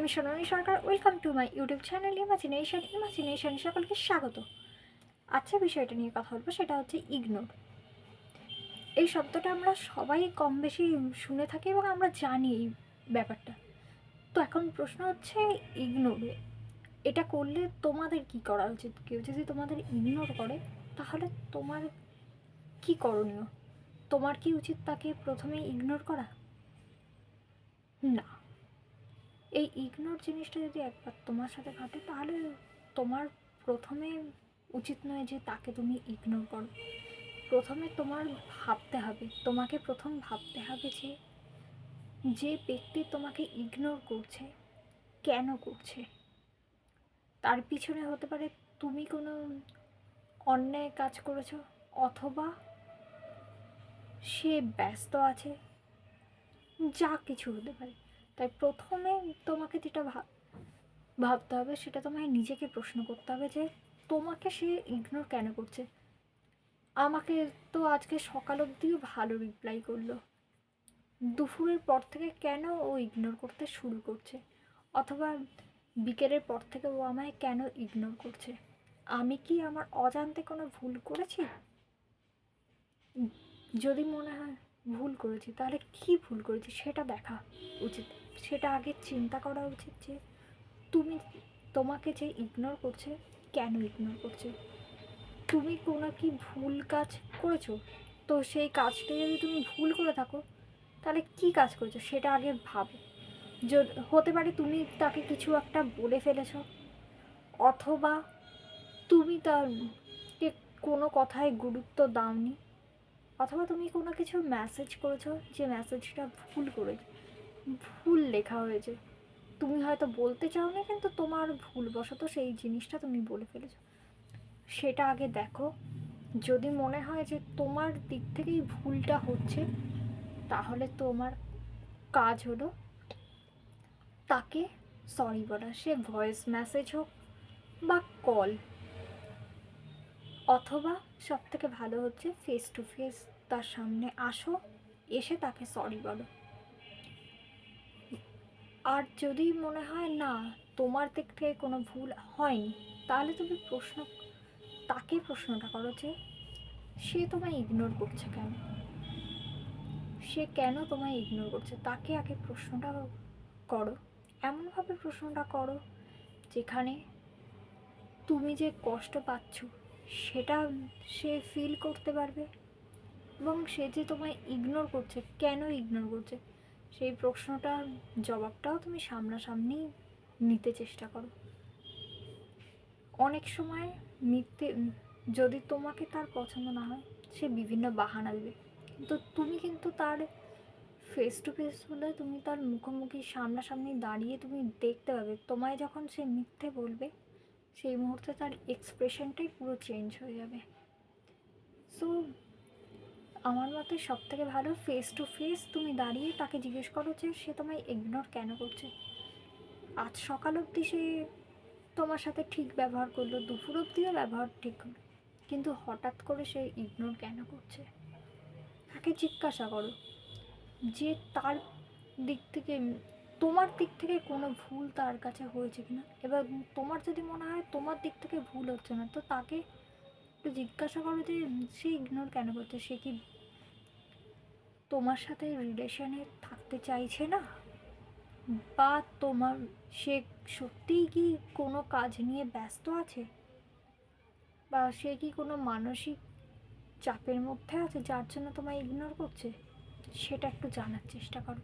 আমি Sonali Sarkar. Welcome to my YouTube channel imagination. সকলকে স্বাগত। আচ্ছা, বিষয়টা নিয়ে কথা বলবো, সেটা হচ্ছে ইগনোর। এই শব্দটা আমরা সবাই কম বেশি শুনে থাকি এবং আমরা জানি এই ব্যাপারটা। তো এখন প্রশ্ন হচ্ছে, ইগনোর এটা করলে তোমাদের কি করা উচিত? কেউ যদি তোমাদের ইগনোর করে তাহলে তোমার কি করণীয়? তোমার কি উচিত তাকে প্রথমেই ইগনোর করা? না। এই ইগনোর জিনিসটা যদি একবার তোমার সাথে ঘটে তাহলে তোমার প্রথমে উচিত নয় যে তাকে তুমি ইগনোর করো। প্রথমে তোমাকে প্রথম ভাবতে হবে যে যে ব্যক্তি তোমাকে ইগনোর করছে কেন করছে। তার পিছনে হতে পারে তুমি কোনো অন্যায় কাজ করেছো, অথবা সে ব্যস্ত আছে, যা কিছু হতে পারে। তাই প্রথমে তোমাকে যেটা ভাবতে হবে সেটা তোমায় নিজেকে প্রশ্ন করতে হবে যে তোমাকে সে ইগনোর কেন করছে। আমাকে তো আজকে সকাল অবধিও ভালো রিপ্লাই করলো, দুপুরের পর থেকে কেন ও ইগনোর করতে শুরু করছে, অথবা বিকেলের পর থেকে ও আমায় কেন ইগনোর করছে। আমি কি আমার অজান্তে কোনো ভুল করেছি? যদি মনে হয় ভুল করেছি, তাহলে কি ভুল করেছি সেটা দেখা উচিত। সেটা আগে চিন্তা করা উচিত যে তোমাকে যে ইগনোর করছে কেন ইগনোর করছে। তুমি কোনো কি ভুল কাজ করেছো? তো সেই কাজটা যদি তুমি ভুল করে থাকো তাহলে কি কাজ করেছো সেটা আগে ভাবো। হতে পারে তুমি তাকে কিছু একটা বলে ফেলেছো, অথবা তুমি তাকে কোনো কথায় গুরুত্ব দাওনি, অথবা তুমি কোনো কিছু মেসেজ করেছো যে মেসেজটা ভুল লেখা হয়েছে। তুমি হয়তো বলতে চাওনি, কিন্তু তোমার ভুলবশত সেই জিনিসটা তুমি বলে ফেলেছো। সেটা আগে দেখো। যদি মনে হয় যে তোমার দিক থেকেই ভুলটা হচ্ছে, তাহলে তোমার কাজ হলো তাকে সরি বলা। সে ভয়েস মেসেজ হোক বা কল, অথবা সব থেকে ভালো হচ্ছে ফেস টু ফেস তার সামনে আসো, এসে তাকে সরি বলো। আর যদি মনে হয় না তোমার দিক থেকে কোনো ভুল হয়নি, তাহলে তুমি তাকে প্রশ্নটা করো যে সে তোমায় ইগনোর করছে কেন। সে কেন তোমায় ইগনোর করছে তাকে আগে প্রশ্নটা করো। এমনভাবে প্রশ্নটা করো যেখানে তুমি যে কষ্ট পাচ্ছ সেটা সে ফিল করতে পারবে, এবং সে যে তোমায় ইগনোর করছে কেন ইগনোর করছে সেই প্রশ্নটার জবাবটাও তুমি সামনাসামনি নিতে চেষ্টা করো। অনেক সময় যদি তোমাকে তার পছন্দ না হয়, সে বিভিন্ন বাহানা দেবে, কিন্তু তার ফেস টু ফেস হলে তুমি তার মুখোমুখি সামনাসামনি দাঁড়িয়ে তুমি দেখতে পাবে তোমায় যখন সে মিথ্যে বলবে সেই মুহূর্তে তার এক্সপ্রেশনটাই পুরো চেঞ্জ হয়ে যাবে। সো আমার মতে সব থেকে ভালো ফেস টু ফেস তুমি দাঁড়িয়ে তাকে জিজ্ঞেস করো যে সে তোমায় ইগনোর কেন করছে। আজ সকাল অবধি সে তোমার সাথে ঠিক ব্যবহার করলো, দুপুর অবধিও ব্যবহার ঠিক হলো, কিন্তু হঠাৎ করে সে ইগনোর কেন করছে। তাকে জিজ্ঞাসা করো যে তার দিক থেকে তোমার দিক থেকে কোনো ভুল তার কাছে হয়েছে কিনা। এবার তোমার যদি মনে হয় তোমার দিক থেকে ভুল হচ্ছে না, তো তাকে একটু জিজ্ঞাসা করো যে সে ইগনোর কেন করছে। সে কি তোমার সাথে রিলেশনে থাকতে চাইছে না, বা সে সত্যিই কি কোনো কাজ নিয়ে ব্যস্ত আছে, বা সে কি কোনো মানসিক চাপের মধ্যে আছে যার জন্য তোমায় ইগনোর করছে, সেটা একটু জানার চেষ্টা করো।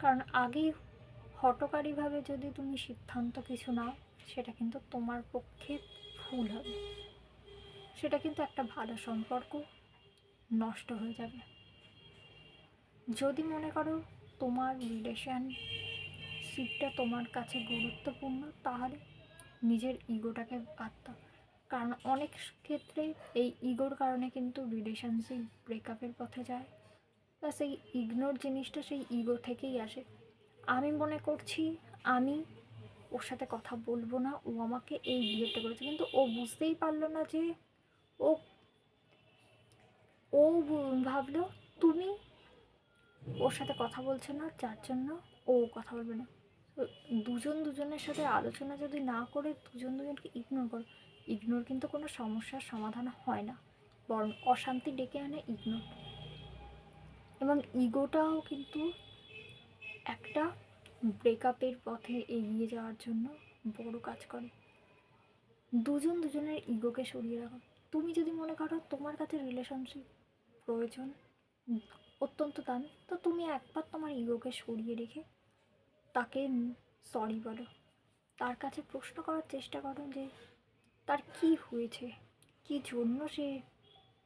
কারণ আগেই হঠকারীভাবে যদি তুমি সিদ্ধান্ত কিছু নাও, সেটা কিন্তু তোমার পক্ষে ভুল হবে। সেটা কিন্তু একটা ভালো সম্পর্ক নষ্ট হয়ে যাবে। যদি মনে করো তোমার রিলেশনশিপটা তোমার কাছে গুরুত্বপূর্ণ, তাহলে নিজের ইগোটাকে বাদ দাও। কারণ অনেক ক্ষেত্রে এই ইগোর কারণে কিন্তু রিলেশনশিপ ব্রেকআপের পথে যায়, বা সেই ইগনোর জিনিসটা সেই ইগো থেকেই আসে। আমি মনে করছি আমি ওর সাথে কথা বলবো না, ও আমাকে এই বিহেভটা করেছে, কিন্তু ও বুঝতেই পারলো না যে ও ও ভাবলো তুমি ওর সাথে কথা বলছো না, যার জন্য ও কথা বলবে না। তো দুজন দুজনের সাথে আলোচনা যদি না করে দুজন দুজনকে ইগনোর করো, ইগনোর কিন্তু কোনো সমস্যার সমাধান হয় না, বরং অশান্তি ডেকে আনে ইগনোর। এবং ইগোটাও কিন্তু একটা ব্রেকআপের পথে এগিয়ে যাওয়ার জন্য বড় কাজ করে। দুজন দুজনের ইগোকে সরিয়ে রাখো। তুমি যদি মনে করো তোমার কাছে রিলেশনশিপ প্রয়োজন, অত্যন্ত দামি, তো তুমি একবার তোমার ইগোকে সরিয়ে রেখে তাকে সরি বলো। তার কাছে প্রশ্ন করার চেষ্টা করো যে তার কি হয়েছে, কি জন্য সে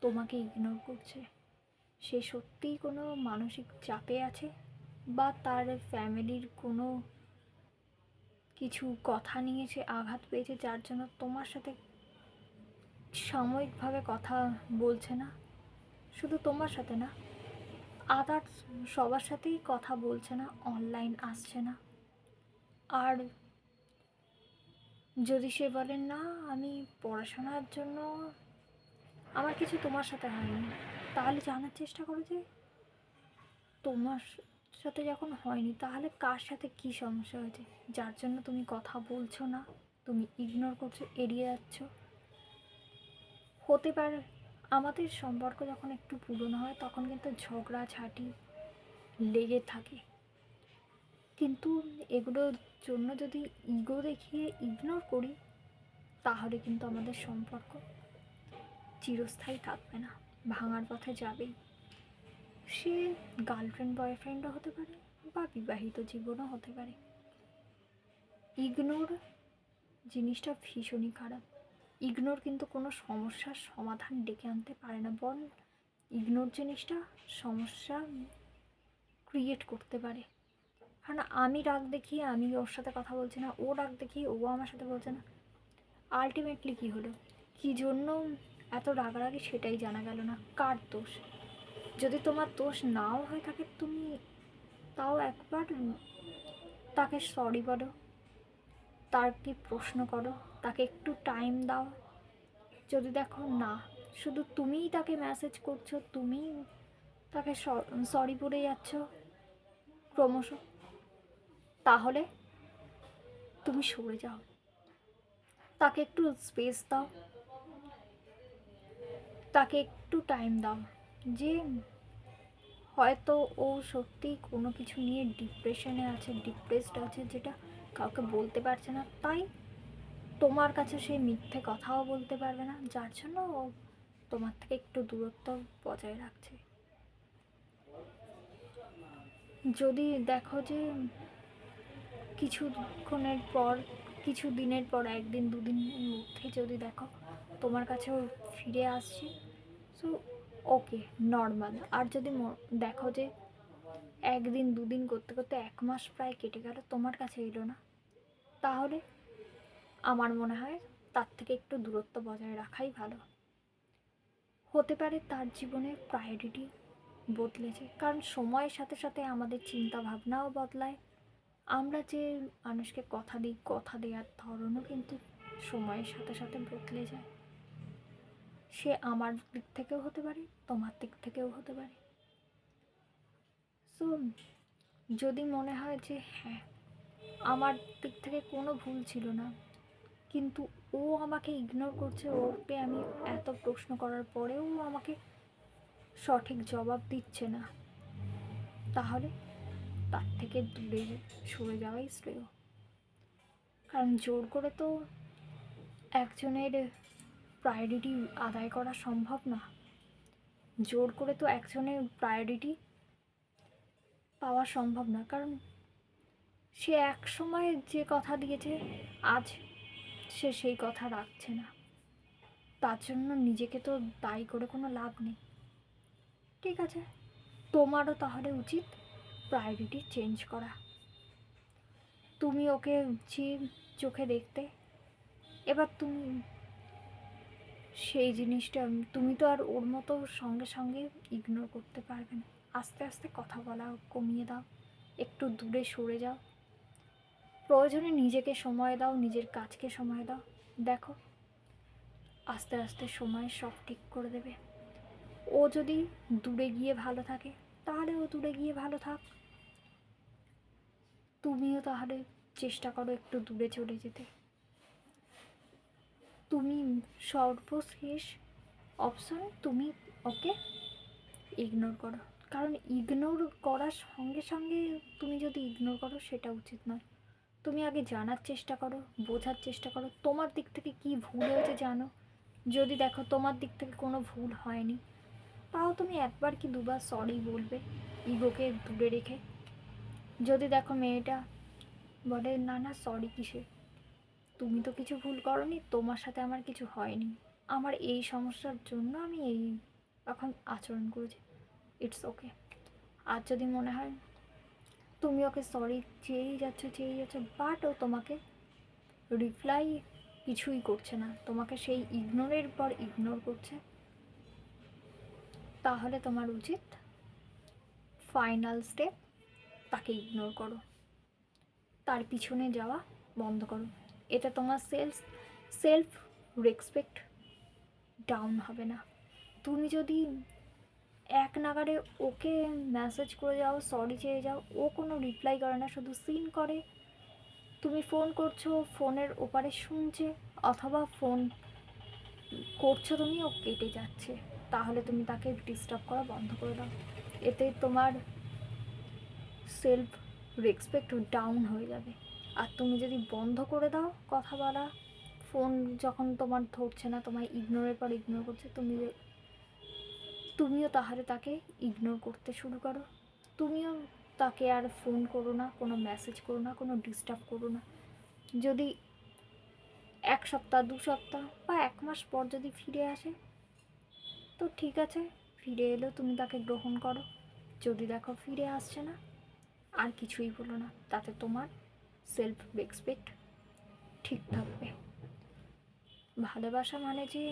তোমাকে ইগনোর করছে। সে সত্যিই কোনো মানসিক চাপে আছে, বা তার ফ্যামিলির কোনো কিছু কথা নিয়ে সে আঘাত পেয়েছে যার জন্য তোমার সাথে সাময়িকভাবে কথা বলছে না। শুধু তোমার সাথে না, আদার্স সবার সাথেই কথা বলছে না, অনলাইন আসছে না। আর যদি সে বলেন না আমি পড়াশোনার জন্য, আমার কিছু তোমার সাথে হয়নি, তাহলে জানার চেষ্টা করো যে তোমার সাথে যখন হয়নি তাহলে কার সাথে কী সমস্যা হয়েছে যার জন্য তুমি কথা বলছো না, তুমি ইগনোর করছো, এড়িয়ে যাচ্ছ। হতে পারে আমাদের সম্পর্ক যখন একটু পুরনো হয় তখন কিন্তু ঝগড়াঝাটি লেগে থাকে, কিন্তু এগুলোর জন্য যদি ইগো দেখিয়ে ইগনোর করি তাহলে কিন্তু আমাদের সম্পর্ক চিরস্থায়ী থাকবে না, ভাঙার পথে যাবেই। সে গার্লফ্রেন্ড বয়ফ্রেন্ডও হতে পারে বা বিবাহিত জীবনও হতে পারে। ইগনোর জিনিসটা ভীষণই খারাপ। ইগনোর কিন্তু কোনো সমস্যার সমাধান ডেকে আনতে পারে না, বরং ইগনোর জিনিসটা সমস্যা ক্রিয়েট করতে পারে। কারণ আমি রাগ দেখিয়ে আমি ওর সাথে কথা বলছি না, ও রাগ দেখিয়ে ও আমার সাথে বলছে না, আলটিমেটলি কী হলো, কী জন্য এত রাগারাগি সেটাই জানা গেল না। কার দোষ? যদি তোমার দোষ নাও হয়ে থাকে তুমি তাও একবার তাকে সরি বলো, তাকে প্রশ্ন করো, তাকে একটু টাইম দাও। যদি দেখো না শুধু তুমিই তাকে মেসেজ করছো, তুমিই তাকে সরি বলে যাচ্ছ ক্রমশ, তাহলে তুমি সরে যাও, তাকে একটু স্পেস দাও, তাকে একটু টাইম দাও। যে হয়তো ও সত্যিই কোনো কিছু নিয়ে ডিপ্রেশনে আছে, ডিপ্রেসড আছে, যেটা কাউকে বলতে পারছে না, তাই তোমার কাছে সে মিথ্যে কথাও বলতে পারবে না, যার জন্য ও তোমার থেকে একটু দূরত্ব বজায় রাখছে। যদি দেখো যে কিছুক্ষণের পর, কিছু দিনের পর, একদিন দুদিনের মধ্যে যদি দেখো তোমার কাছে ও ফিরে আসছে, সো ওকে, নর্মাল। আর যদি দেখো যে একদিন দুদিন করতে করতে 1 মাস প্রায় কেটে গেল তোমার কাছে এলো না, তাহলে আমার মনে হয় তার থেকে একটু দূরত্ব বজায় রাখাই ভালো। হতে পারে তার জীবনে প্রায়োরিটি বদলেছে, কারণ সময়ের সাথে সাথে আমাদের চিন্তা ভাবনাও বদলায়। আমরা যে মানুষকে কথা দিই, কথা দেওয়ার ধরনও কিন্তু সময়ের সাথে সাথে বদলে যায়। সে আমার দিক থেকেও হতে পারে, তোমার দিক থেকেও হতে পারে। সো যদি মনে হয় যে হ্যাঁ আমার দিক থেকে কোনো ভুল ছিল না, কিন্তু ও আমাকে ইগনোর করছে, ওকে আমি এত প্রশ্ন করার পরেও ও আমাকে সঠিক জবাব দিচ্ছে না, তাহলে তার থেকে দূরে সরে যাওয়াই শ্রেয়। কারণ জোর করে তো একজনের প্রায়োরিটি আদায় করা সম্ভব না, জোর করে তো একজনের প্রায়োরিটি পাওয়া সম্ভব না। কারণ সে এক সময় যে কথা দিয়েছে আজ সে সেই কথা রাখছে না, তার জন্য নিজেকে তো দায়ী করে কোনো লাভ নেই। ঠিক আছে, তোমারও তাহলে উচিত প্রায়োরিটি চেঞ্জ করা। তুমি ওকে যে চোখে দেখতে, এবার তুমি সেই জিনিসটা, তুমি তো আর ওর মতো সঙ্গে সঙ্গে ইগনোর করতে পারবে না। আস্তে আস্তে কথা বলা কমিয়ে দাও, একটু দূরে সরে যাও, প্রয়োজনে নিজেকে সময় দাও, নিজের কাজকে সময় দাও। দেখো আস্তে আস্তে সময় সব ঠিক করে দেবে। ও যদি দূরে গিয়ে ভালো থাকে তাহলে ও দূরে গিয়ে ভালো থাক, তুমিও তাহলে চেষ্টা করো একটু দূরে চলে যেতে। তুমি সর্বশেষ অপশন, তুমি ওকে ইগনোর করো। কারণ ইগনোর করার সঙ্গে সঙ্গে তুমি যদি ইগনোর করো সেটা উচিত নয়। তুমি আগে জানার চেষ্টা করো, বোঝার চেষ্টা করো তোমার দিক থেকে কী ভুল হয়েছে জানো। যদি দেখো তোমার দিক থেকে কোনো ভুল হয়নি, তাও তুমি একবার কি দুবার সরি বলবে ইগোকে দূরে রেখে। যদি দেখো মেয়েটা বলে না না সরি কিসে, তুমি তো কিছু ভুল করনি, তোমার সাথে আমার কিছু হয়নি, আমার এই সমস্যার জন্য আমি এই এখন আচরণ করেছি, ইটস ওকে। আর যদি মনে হয় তুমি ওকে সরি চেয়েই যাচ্ছ বাট ও তোমাকে রিপ্লাই কিছুই করছে না, তোমাকে সেই ইগনোরের পর ইগনোর করছে, তাহলে তোমার উচিত ফাইনাল স্টেপ তাকে ইগনোর করো, তার পিছনে যাওয়া বন্ধ করো। এতে তোমার সেলফ রেসপেক্ট ডাউন হবে না। তুমি যদি এক নাগাড়ে ওকে মেসেজ করে যাও, সরি চেয়ে যাও, ও কোনো রিপ্লাই করে না, শুধু সিন করে, তুমি ফোন করছো ফোনের ওপারে শুনছে, অথবা ফোন করছো তুমি ও কেটে যাচ্ছে, তাহলে তুমি তাকে ডিস্টার্ব করা বন্ধ করে দাও। এতে তোমার সেলফ রেসপেক্ট ডাউন হয়ে যাবে। আর তুমি যদি বন্ধ করে দাও কথা বলা, ফোন যখন তোমার ধরছে না, তোমায় ইগনোরের পর ইগনোর করছে, তুমিও তাহলে তাকে ইগনোর করতে শুরু করো। তুমিও তাকে আর ফোন করো না, কোনো মেসেজ করো না, কোনো ডিস্টার্ব করো না। যদি 1 সপ্তাহ 2 সপ্তাহ বা 1 মাস পর যদি ফিরে আসে তো ঠিক আছে, ফিরে এলেও তুমি তাকে গ্রহণ করো। যদি দেখো ফিরে আসছে না, আর কিছুই বলো না, তাতে তোমার সেলফ রেসপেক্ট ঠিক থাকবে। ভালোবাসা মানে যে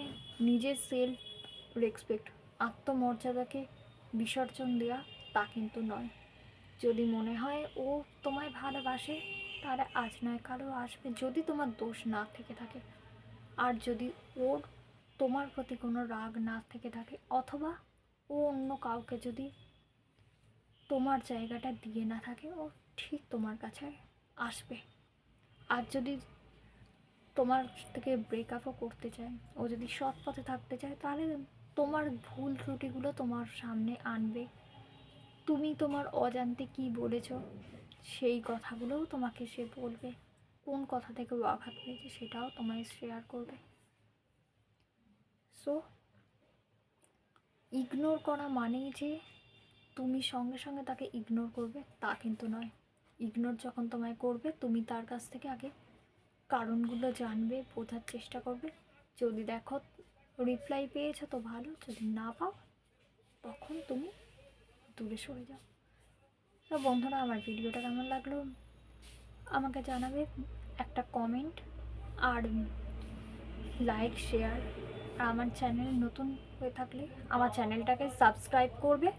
নিজের সেলফ রেসপেক্ট, আত্মমর্যাদাকে বিসর্জন দেওয়া, তা কিন্তু নয়। যদি মনে হয় ও তোমায় ভালোবাসে, তাহলে আজ নয় কালও আসবে, যদি তোমার দোষ না থেকে থাকে। আর যদি ওর তোমার প্রতি কোনো রাগ না থেকে থাকে, অথবা ও অন্য কাউকে যদি তোমার জায়গাটা দিয়ে না থাকে, ও ঠিক তোমার কাছে আসবে। আর যদি তোমার থেকে ব্রেকআপও করতে চায়, ও যদি সৎ পথে থাকতে চায়, তাহলে তোমার ভুল ত্রুটিগুলো তোমার সামনে আনবে। তুমি তোমার অজান্তে কী বলেছো সেই কথাগুলোও তোমাকে সে বলবে, কোন কথা থেকে ও আঘাত পেয়েছে সেটাও তোমায় শেয়ার করবে। সো ইগনোর করা মানেই যে তুমি সঙ্গে সঙ্গে তাকে ইগনোর করবে তা কিন্তু নয়। ইগনোর যখন তোমায় করবে, তুমি তার কাছ থেকে আগে কারণগুলো জানবে, বোঝার চেষ্টা করবে। যদি দেখো রিপ্লাই পেয়েছো তো ভালো, যদি না পাও তখন তুমি দূরে সরে যাও। তো বন্ধুরা, আমার ভিডিওটা কেমন লাগলো আমাকে জানাবে, একটা কমেন্ট আর লাইক শেয়ার। আর আমার চ্যানেল নতুন হয়ে থাকলে আমার চ্যানেলটাকে সাবস্ক্রাইব করবে।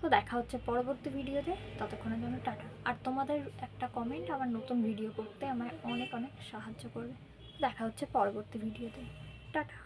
তো দেখা হচ্ছে পরবর্তী ভিডিওতে, ততক্ষণের জন্য টাটা। আর তোমাদের একটা কমেন্ট আমার নতুন ভিডিও করতে আমায় অনেক অনেক সাহায্য করবে। দেখা হচ্ছে পরবর্তী ভিডিওতে, টাটা।